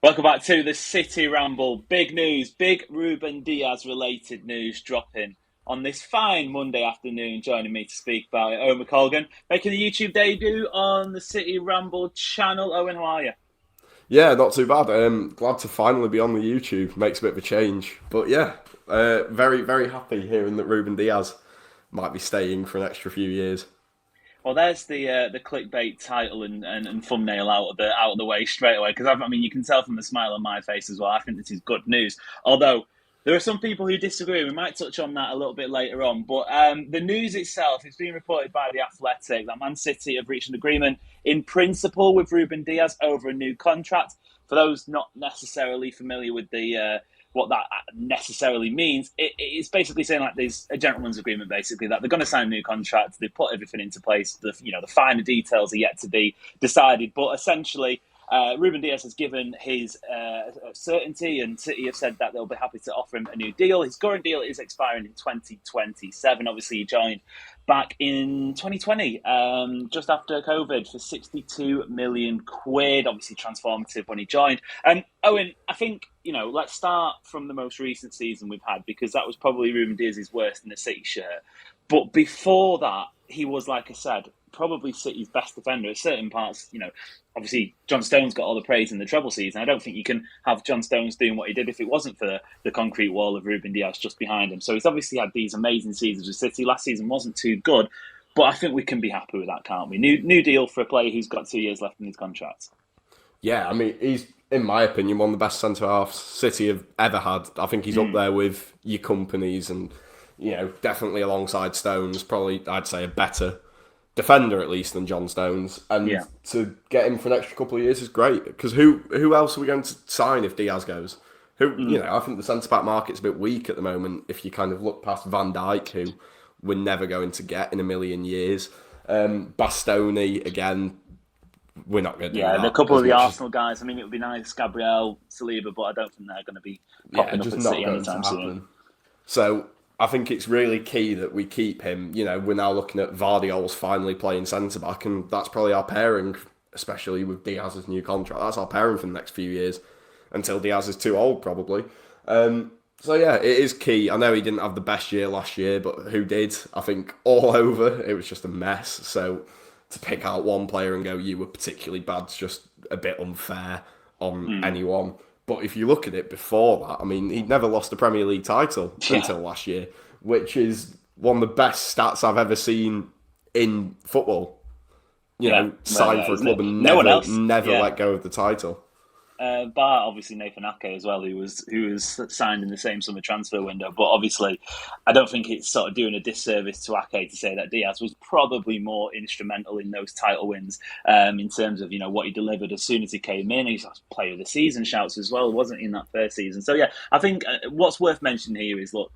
Welcome back to the City Ramble. Big news, big Ruben Diaz related news dropping on this fine Monday afternoon. Joining me to speak about it, Owen McColgan, making the YouTube debut on the City Ramble channel. Owen, how are you? Yeah, not too bad. Glad to finally be on the YouTube. Makes a bit of a change. But yeah, very, very happy hearing that Ruben Diaz might be staying for an extra few years. Well, there's the clickbait title and thumbnail out of the way straight away because I mean you can tell from the smile on my face as well. I think this is good news. Although there are some people who disagree. We might touch on that a little bit later on. But the news itself is being reported by The Athletic that Man City have reached an agreement in principle with Ruben Diaz over a new contract. For those not necessarily familiar with the what that necessarily means, it's basically saying like there's a gentleman's agreement, basically that they're going to sign a new contract. They've put everything into place. The finer details are yet to be decided, but essentially Ruben Diaz has given his certainty, and City have said that they'll be happy to offer him a new deal. His current deal is expiring in 2027. Obviously, he joined back in 2020, just after COVID, for 62 million quid. Obviously, transformative when he joined. Owen, I think, let's start from the most recent season we've had, because that was probably Ruben Diaz's worst in the City shirt. But before that, he was, like I said, probably City's best defender at certain parts. Obviously, John Stones got all the praise in the treble season. I don't think you can have John Stones doing what he did if it wasn't for the concrete wall of Ruben Diaz just behind him. So he's obviously had these amazing seasons with City. Last season wasn't too good, but I think we can be happy with that, can't we? New deal for a player who's got 2 years left in his contract. Yeah, I mean, he's, in my opinion, one of the best centre halves City have ever had. I think he's up there with your companies and, definitely alongside Stones. Probably, I'd say, a better defender at least than John Stones, and Yeah. to get him for an extra couple of years is great. Because who else are we going to sign if Diaz goes? I think the centre back market's a bit weak at the moment. If you kind of look past Van Dijk, who we're never going to get in a million years, Bastoni again, we're not going to do Yeah, and a that couple as of the much as Arsenal guys. I mean, it would be nice, Gabriel, Saliba, but I don't think they're going to be yeah, popping up just at not City going to anytime soon. happen. So I think it's really key that we keep him. We're now looking at Vardiol's finally playing centre back, and that's probably our pairing, especially with Diaz's new contract. That's our pairing for the next few years until Diaz is too old, probably. So yeah, it is key. I know he didn't have the best year last year, but who did? I think all over it was just a mess. So to pick out one player and go, you were particularly bad, is just a bit unfair on anyone. But if you look at it before that, I mean, he'd never lost a Premier League title Yeah, until last year, which is one of the best stats I've ever seen in football. yeah, Sign for a isn't it? club and No one else. never Yeah, let go of the title. bar obviously Nathan Ake as well, who was signed in the same summer transfer window. But obviously, I don't think it's sort of doing a disservice to Ake to say that Diaz was probably more instrumental in those title wins, in terms of what he delivered as soon as he came in. He's player of the season shouts as well, wasn't he, in that first season? So yeah, I think what's worth mentioning here is, look,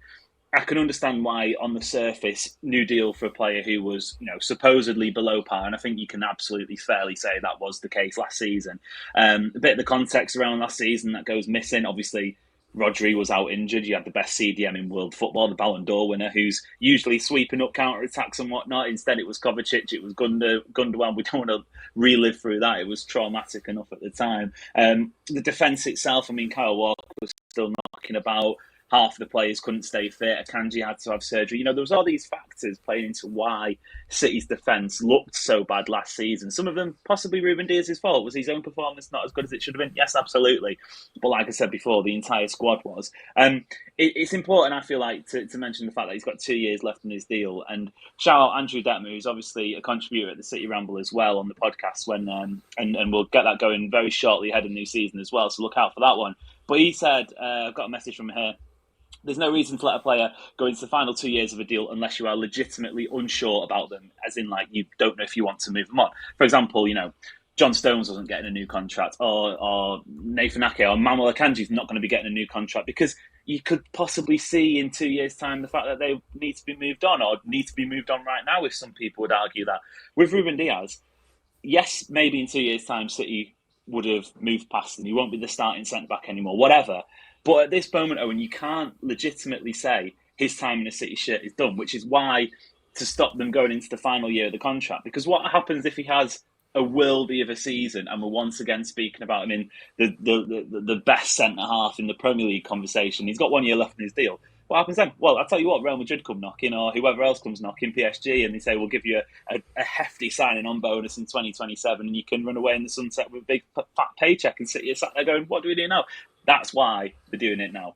I can understand why, on the surface, new deal for a player who was, supposedly below par, and I think you can absolutely fairly say that was the case last season. A bit of the context around last season that goes missing. Obviously, Rodri was out injured. You had the best CDM in world football, the Ballon d'Or winner, who's usually sweeping up counter attacks and whatnot. Instead, it was Kovacic, it was Gundogan. We don't want to relive through that. It was traumatic enough at the time. The defence itself, I mean, Kyle Walker was still knocking about. Half the players couldn't stay fit. Akanji had to have surgery. There was all these factors playing into why City's defence looked so bad last season. Some of them possibly Ruben Diaz's fault. Was his own performance not as good as it should have been? Yes, absolutely. But like I said before, the entire squad was. It's important, I feel like, to mention the fact that he's got 2 years left in his deal. And shout out Andrew Detmer, who's obviously a contributor at the City Ramble as well on the podcast. And we'll get that going very shortly ahead of new season as well. So look out for that one. But he said, I've got a message from here. There's no reason to let a player go into the final 2 years of a deal unless you are legitimately unsure about them, as in, like, you don't know if you want to move them on. For example, John Stones wasn't getting a new contract, or Nathan Ake or Manuel Akanji's not going to be getting a new contract, because you could possibly see in 2 years' time the fact that they need to be moved on, or need to be moved on right now, if some people would argue that. With Ruben Diaz, yes, maybe in 2 years' time City would have moved past him. He won't be the starting centre-back anymore, whatever. But at this moment, Owen, you can't legitimately say his time in the City shirt is done, which is why, to stop them going into the final year of the contract. Because what happens if he has a worldie of a season, and we're once again speaking about him in the best centre half in the Premier League conversation. He's got 1 year left in his deal. What happens then? Well, I'll tell you what, Real Madrid come knocking, or whoever else comes knocking, PSG, and they say, we'll give you a hefty signing on bonus in 2027, and you can run away in the sunset with a big fat paycheck, and City are sat there going, what do we do now? That's why they're doing it now.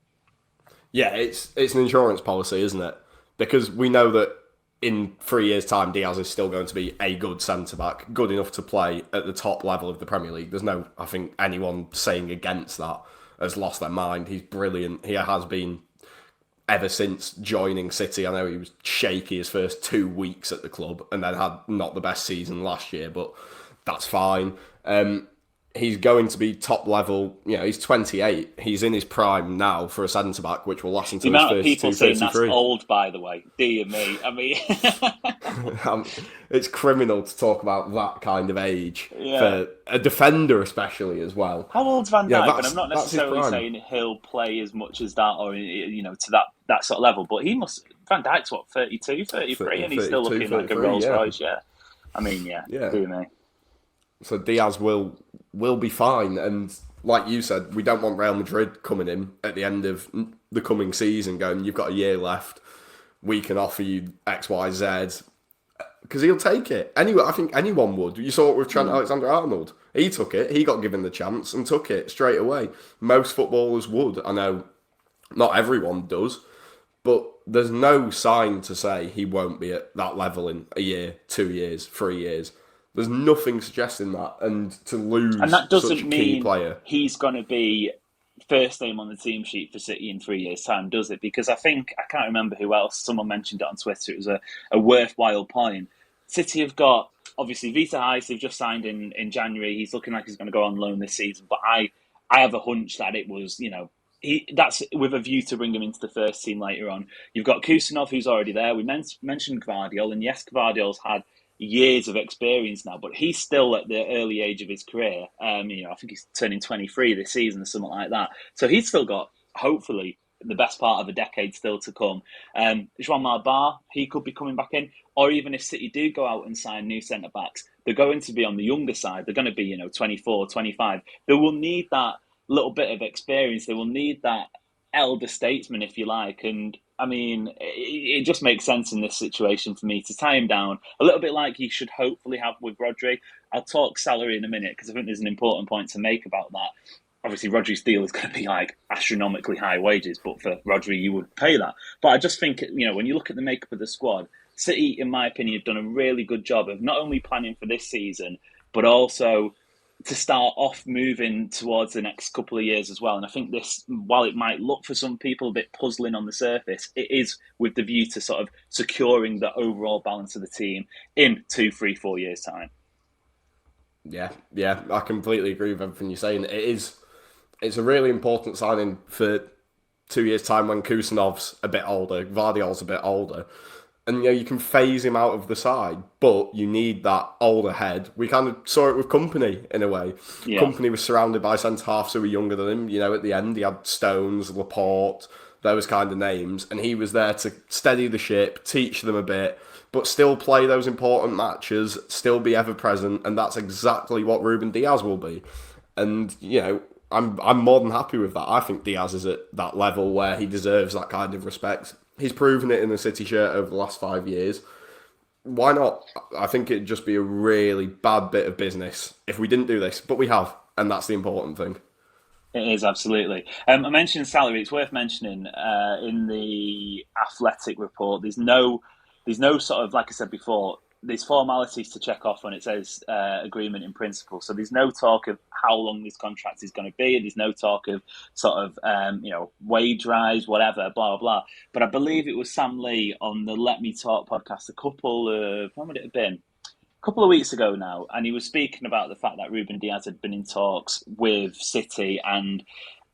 Yeah, it's an insurance policy, isn't it? Because we know that in 3 years' time, Diaz is still going to be a good centre-back, good enough to play at the top level of the Premier League. There's no, I think, anyone saying against that has lost their mind. He's brilliant. He has been ever since joining City. I know he was shaky his first 2 weeks at the club and then had not the best season last year, but that's fine. He's going to be top level. You know, he's 28. He's in his prime now for a centre back, which will last until the his amount of people 32, saying 33. that's old, by the way. Dear me. I mean, it's criminal to talk about that kind of age Yeah. for a defender, especially as well. How old's Van Dijk? Yeah, And I'm not necessarily saying he'll play as much as that, or to that sort of level. But he must. Van Dijk's what, 32, 33, and he's still looking like a Rolls Royce. Yeah. I mean, yeah. Dear me. So Diaz will be fine, and like you said, we don't want Real Madrid coming in at the end of the coming season going, you've got a year left, we can offer you X, Y, Z, because he'll take it. Anyway, I think anyone would. You saw it with Trent Alexander-Arnold. He took it, he got given the chance and took it straight away. Most footballers would. I know not everyone does, but there's no sign to say he won't be at that level in a year, 2 years, 3 years. There's nothing suggesting that, and to lose and that doesn't such a key mean player, he's going to be first name on the team sheet for City in 3 years' time, does it? Because I can't remember who else, someone mentioned it on Twitter, it was a worthwhile point. City have got, obviously, Vita Hayes, they've just signed in January, he's looking like he's going to go on loan this season, but I have a hunch that it was, that's with a view to bring him into the first team later on. You've got Kusanov, who's already there. We mentioned Gvardiol, and yes, Gvardiol's had years of experience now, but he's still at the early age of his career. I think he's turning 23 this season or something like that. So he's still got, hopefully, the best part of a decade still to come. João Malbar, he could be coming back in, or even if City do go out and sign new centre-backs, they're going to be on the younger side. They're going to be, 24, 25. They will need that little bit of experience. They will need that elder statesman, if you like, and I mean, it just makes sense in this situation for me to tie him down a little bit like he should hopefully have with Rodri. I'll talk salary in a minute because I think there's an important point to make about that. Obviously, Rodri's deal is going to be like astronomically high wages, but for Rodri, you would pay that. But I just think, when you look at the makeup of the squad, City, in my opinion, have done a really good job of not only planning for this season, but also to start off moving towards the next couple of years as well. And I think this, while it might look for some people a bit puzzling on the surface, it is with the view to sort of securing the overall balance of the team in 2, 3, 4 years' time. Yeah, I completely agree with everything you're saying. It's a really important signing for 2 years' time when Kusanov's a bit older, Gvardiol's a bit older. And you can phase him out of the side, but you need that older head. We kind of saw it with Kompany in a way. Yeah. Kompany was surrounded by centre-halves who were younger than him. At the end, he had Stones, Laporte, those kind of names. And he was there to steady the ship, teach them a bit, but still play those important matches, still be ever-present. And that's exactly what Ruben Diaz will be. And, I'm more than happy with that. I think Diaz is at that level where he deserves that kind of respect. He's proven it in the City shirt over the last 5 years. Why not? I think it'd just be a really bad bit of business if we didn't do this, but we have, and that's the important thing. It is, absolutely. I mentioned salary. It's worth mentioning in the Athletic report, there's no sort of, like I said before, there's formalities to check off when it says agreement in principle. So there's no talk of how long this contract is going to be. There's no talk of sort of, wage rise, whatever, blah, blah. But I believe it was Sam Lee on the Let Me Talk podcast when would it have been? A couple of weeks ago now. And he was speaking about the fact that Ruben Diaz had been in talks with City, and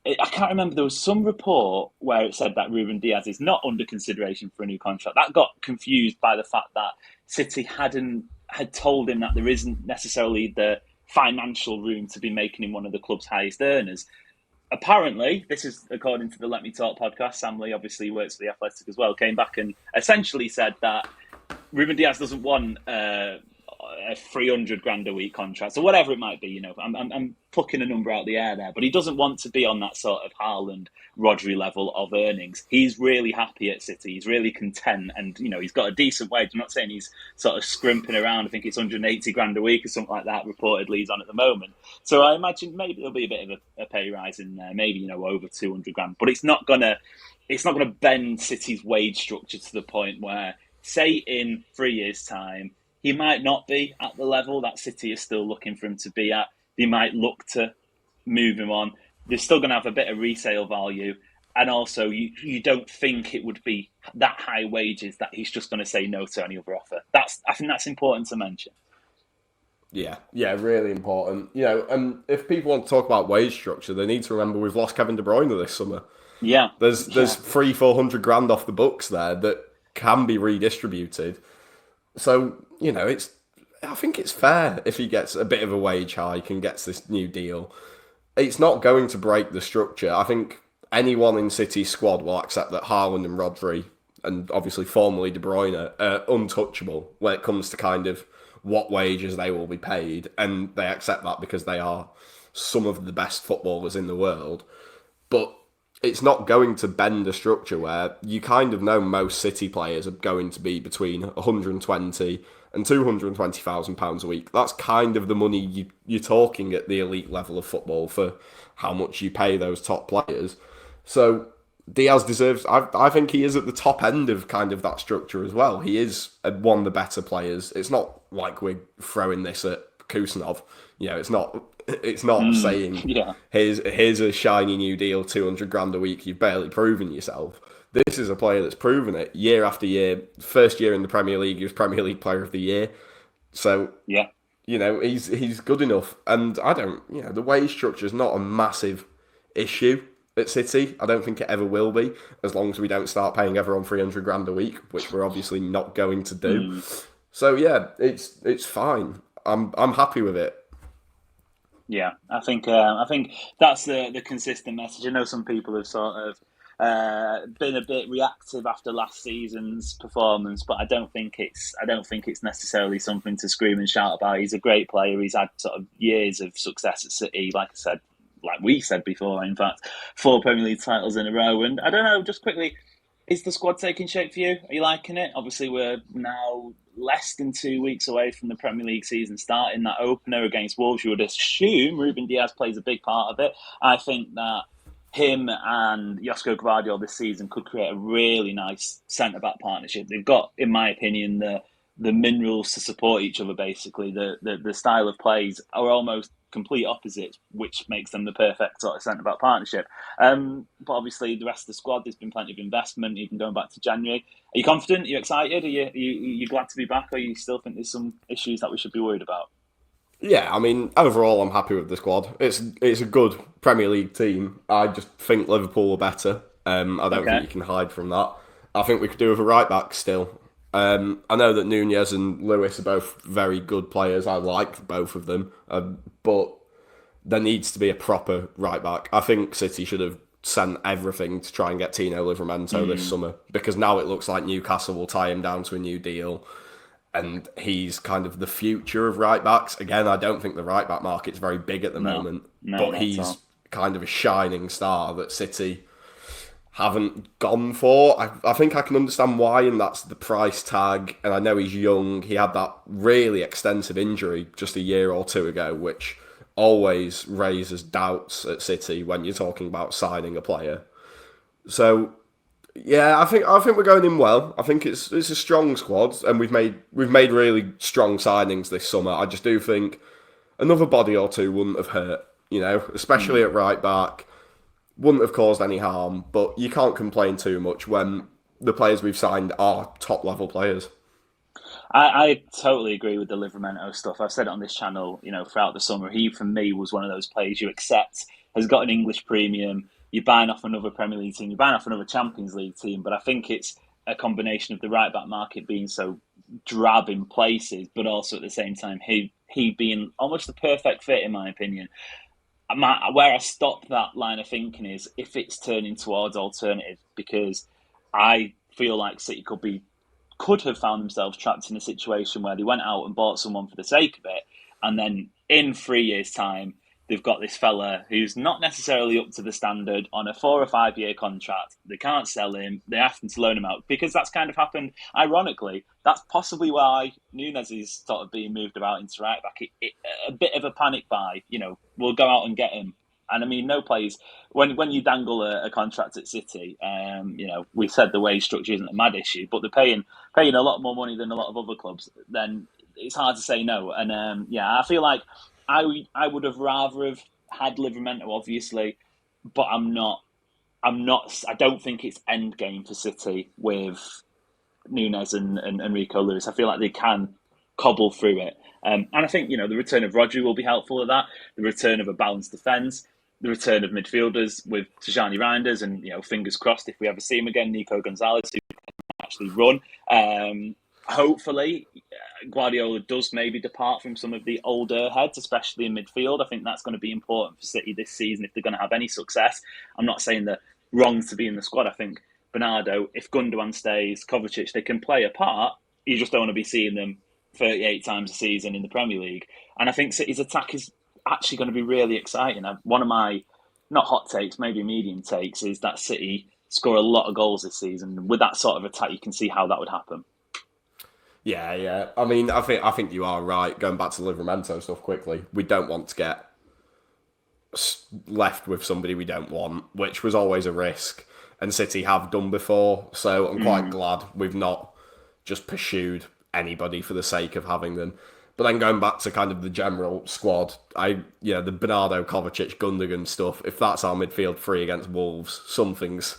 I can't remember, there was some report where it said that Ruben Diaz is not under consideration for a new contract. That got confused by the fact that City had told him that there isn't necessarily the financial room to be making him one of the club's highest earners. Apparently, this is according to the Let Me Talk podcast, Sam Lee obviously works for the Athletic as well, came back and essentially said that Ruben Diaz doesn't want a 300 grand a week contract or whatever it might be. I'm plucking a number out of the air there, but he doesn't want to be on that sort of Haaland, Rodri level of earnings. He's really happy at City. He's really content, and he's got a decent wage. I'm not saying he's sort of scrimping around. I think it's 180 grand a week or something like that. Reportedly, he's on at the moment. So I imagine maybe there'll be a bit of a pay rise in there, maybe over 200 grand. But it's not gonna bend City's wage structure to the point where, say, in 3 years' time, he might not be at the level that City is still looking for him to be at. They might look to move him on. They're still going to have a bit of resale value. And also, you don't think it would be that high wages that he's just going to say no to any other offer. I think that's important to mention. Yeah, really important. And if people want to talk about wage structure, they need to remember we've lost Kevin De Bruyne this summer. Yeah. There's 300-400 grand off the books there that can be redistributed. So, I think it's fair if he gets a bit of a wage hike and gets this new deal. It's not going to break the structure. I think anyone in City's squad will accept that Haaland and Rodri, and obviously formerly De Bruyne, are untouchable when it comes to kind of what wages they will be paid. And they accept that because they are some of the best footballers in the world. But it's not going to bend a structure where you kind of know most City players are going to be between 120 and £220,000 a week. That's kind of the money you're talking at the elite level of football for how much you pay those top players. So Diaz deserves, I think he is at the top end of kind of that structure as well. He is one of the better players. It's not like we're throwing this at Kusanov. It's not saying, here's a shiny new deal, 200 grand a week, you've barely proven yourself. This is a player that's proven it year after year. First year in the Premier League, he was Premier League Player of the Year. So, he's good enough. And the wage structure is not a massive issue at City. I don't think it ever will be, as long as we don't start paying everyone 300 grand a week, which we're obviously not going to do. So, it's fine. I'm happy with it. Yeah, I think that's the consistent message. I know some people have sort of been a bit reactive after last season's performance, but I don't think it's necessarily something to scream and shout about. He's a great player. He's had sort of years of success at City, like we said before. In fact, 4 Premier League titles in a row. And I don't know, just quickly, is the squad taking shape for you? Are you liking it? Obviously, we're now less than 2 weeks away from the Premier League season starting. That opener against Wolves, you would assume Ruben Diaz plays a big part of it. I think that him and Josko Gvardiol this season could create a really nice centre-back partnership. They've got, in my opinion, the minerals to support each other, basically. The style of plays are almost complete opposites, which makes them the perfect sort of centre-back partnership. But obviously, the rest of the squad, there's been plenty of investment, even going back to January. Are you confident? Are you excited? Are you glad to be back, or you still think there's some issues that we should be worried about? Yeah, I mean, overall, I'm happy with the squad. It's a good Premier League team. I just think Liverpool are better. I don't think you can hide from that. I think we could do with a right back still. I know that Nunez and Lewis are both very good players. I like both of them. But there needs to be a proper right back. I think City should have sent everything to try and get Tino Livramento this summer, because now it looks like Newcastle will tie him down to a new deal. And he's kind of the future of right backs. Again, I don't think the right back market's very big at the moment, but he's kind of a shining star that City haven't gone for. I think I can understand why, and that's the price tag. And I know he's young. He had that really extensive injury just a year or two ago, which always raises doubts at City when you're talking about signing a player. So yeah, I think we're going in well. I think it's a strong squad, and we've made really strong signings this summer. I just do think another body or two wouldn't have hurt, especially at right back. Wouldn't have caused any harm, but you can't complain too much when the players we've signed are top level players. I totally agree with the Livramento stuff. I've said it on this channel, throughout the summer. He, for me, was one of those players you accept, has got an English premium. You're buying off another Premier League team, you're buying off another Champions League team. But I think it's a combination of the right back market being so drab in places, but also at the same time, he being almost the perfect fit, in my opinion. Where I stop that line of thinking is if it's turning towards alternatives, because I feel like City could be could have found themselves trapped in a situation where they went out and bought someone for the sake of it, and then in 3 years' time, they've got this fella who's not necessarily up to the standard on a 4 or 5 year contract. They can't sell him. They're having to loan him out because that's kind of happened. Ironically, that's possibly why Nunes is sort of being moved about into right back. A bit of a panic buy. We'll go out and get him. And I mean, no players. When you dangle a contract at City, we said the wage structure isn't a mad issue, but they're paying a lot more money than a lot of other clubs. Then it's hard to say no. And I feel like I would have rather have had Livramento, obviously, but I'm not. I don't think it's end game for City with Nunes and Rico Lewis. I feel like they can cobble through it, and I think the return of Rodri will be helpful at that. The return of a balanced defence, the return of midfielders with Tijani Reinders, and fingers crossed if we ever see him again, Nico Gonzalez, who can actually run. Hopefully, Guardiola does maybe depart from some of the older heads, especially in midfield. I think that's going to be important for City this season if they're going to have any success. I'm not saying they're wrong to be in the squad. I think Bernardo, if Gundogan stays, Kovacic, they can play a part. You just don't want to be seeing them 38 times a season in the Premier League. And I think City's attack is actually going to be really exciting. One of my, not hot takes, maybe medium takes, is that City score a lot of goals this season. With that sort of attack, you can see how that would happen. Yeah. I mean, I think you are right. Going back to Livramento stuff quickly, we don't want to get left with somebody we don't want, which was always a risk, and City have done before. So I'm quite glad we've not just pursued anybody for the sake of having them. But then going back to kind of the general squad, the Bernardo, Kovacic, Gundogan stuff. If that's our midfield three against Wolves, something's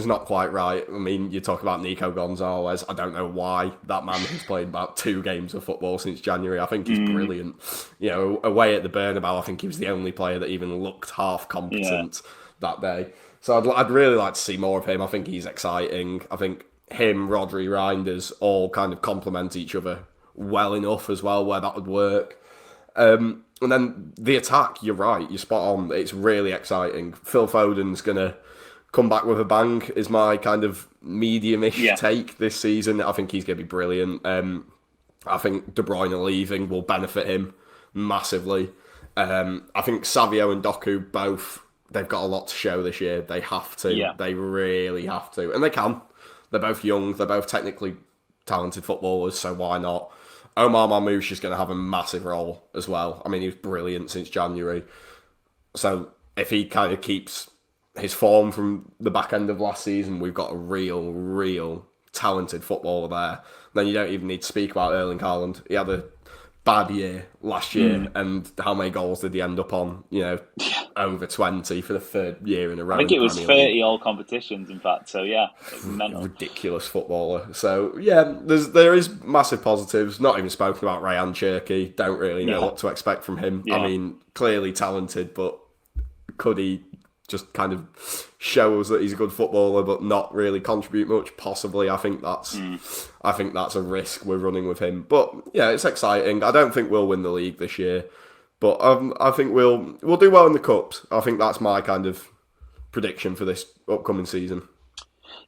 not quite right. I mean, you talk about Nico Gonzalez. I don't know why that man has played about 2 games of football since January. I think he's brilliant. Away at the Bernabeu, I think he was the only player that even looked half competent that day. So I'd really like to see more of him. I think he's exciting. I think him, Rodri, Reinders all kind of complement each other well enough as well, where that would work. And then the attack, you're right, you're spot on. It's really exciting. Phil Foden's going to come back with a bang, is my kind of medium-ish take this season. I think he's going to be brilliant. I think De Bruyne leaving will benefit him massively. I think Savio and Doku both, they've got a lot to show this year. They have to. Yeah. They really have to. And they can. They're both young. They're both technically talented footballers, so why not? Omar Marmoush is going to have a massive role as well. I mean, he was brilliant since January. So if he kind of keeps his form from the back end of last season, we've got a real talented footballer there. Then you don't even need to speak about Erling Haaland. He had a bad year last year, and how many goals did he end up on? Over 20 for the 3rd year in a row. I think it was 30 all competitions, in fact. So mental. Ridiculous footballer. So there is massive positives. Not even spoken about Rayan Cherki. Don't really know what to expect from him. I mean, clearly talented, but could he just kind of show us that he's a good footballer, but not really contribute much? Possibly. I think that's a risk we're running with him. But it's exciting. I don't think we'll win the league this year, but I think we'll do well in the cups. I think that's my kind of prediction for this upcoming season.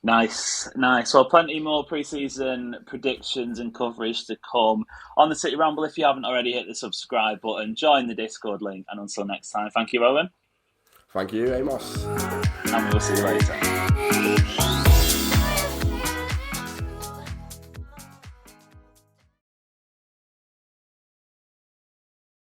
Nice. Well, plenty more pre-season predictions and coverage to come on the City Ramble. If you haven't already, hit the subscribe button, join the Discord link, and until next time, thank you, Owen. Thank you, Amos. And we'll see you later.